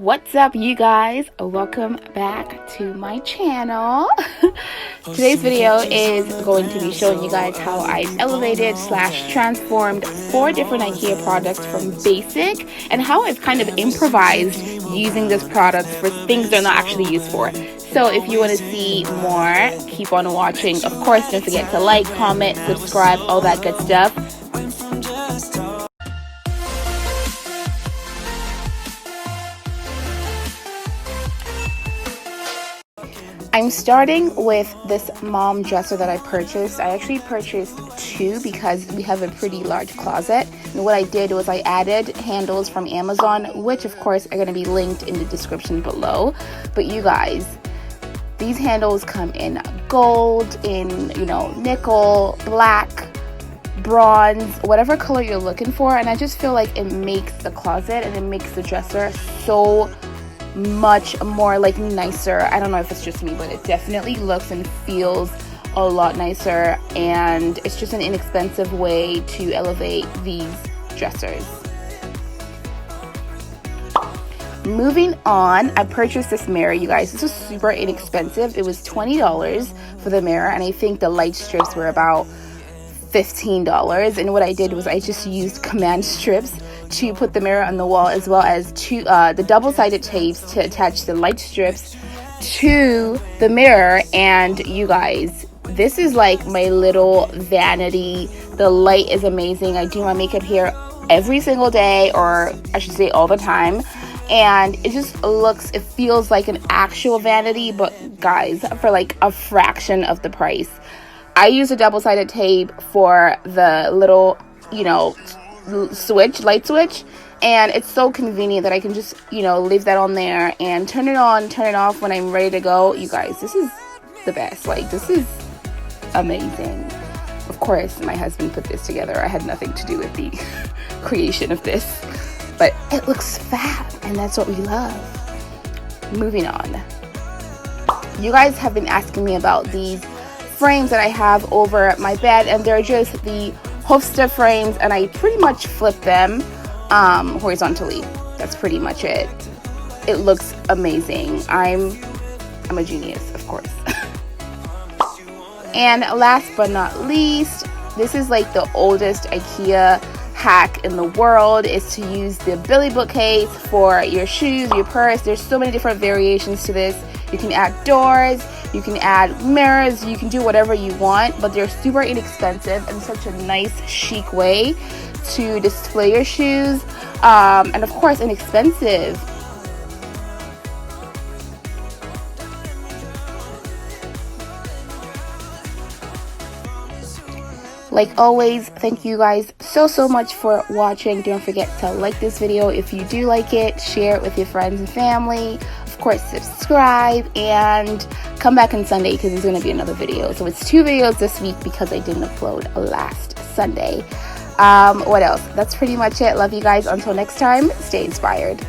What's up, you guys? Welcome back to my channel. Today's video is going to be showing you guys how I elevated / transformed 4 different IKEA products from basic and how I've kind of improvised using this product for things they're not actually used for. So if you want to see more, keep on watching. Of course, don't forget to like, comment, subscribe, all that good stuff. I'm starting with this mom dresser that I purchased. I actually purchased 2 because we have a pretty large closet. And what I did was I added handles from Amazon, which of course are going to be linked in the description below. But you guys, these handles come in gold, in nickel, black, bronze, whatever color you're looking for. And I just feel like it makes the closet and it makes the dresser so much more like nicer. I don't know if it's just me, but it definitely looks and feels a lot nicer, and it's just an inexpensive way to elevate these dressers. Moving on, I purchased this mirror, you guys. This was super inexpensive. It was $20 for the mirror, and I think the light strips were about $15. And what I did was I just used command strips to put the mirror on the wall, as well as the double-sided tapes to attach the light strips to the mirror. And you guys, this is like my little vanity. The light is amazing. I do my makeup here every single day, or I should say all the time, and it just it feels like an actual vanity, but guys, for like a fraction of the price. I use a double-sided tape for the little light switch, and it's so convenient that I can just leave that on there and turn it on, turn it off when I'm ready to go. You guys, this is the best. Like, this is amazing. Of course, my husband put this together. I had nothing to do with the creation of this, but it looks fab, and that's what we love. Moving on, you guys have been asking me about these frames that I have over my bed, and they're just the Hofstra frames, and I pretty much flip them horizontally. That's pretty much it. It looks amazing. I'm a genius, of course. And last but not least, this is like the oldest IKEA hack in the world, is to use the Billy bookcase for your shoes, your purse. There's so many different variations to this. You can add doors, you can add mirrors, you can do whatever you want, but they're super inexpensive and such a nice chic way to display your shoes, and of course inexpensive. Like always, thank you guys so much for watching. Don't forget to like this video if you do like it, share it with your friends and family. Of course, subscribe, and come back on Sunday because there's going to be another video. So it's 2 videos this week because I didn't upload last Sunday. What else? That's pretty much it. Love you guys. Until next time, stay inspired.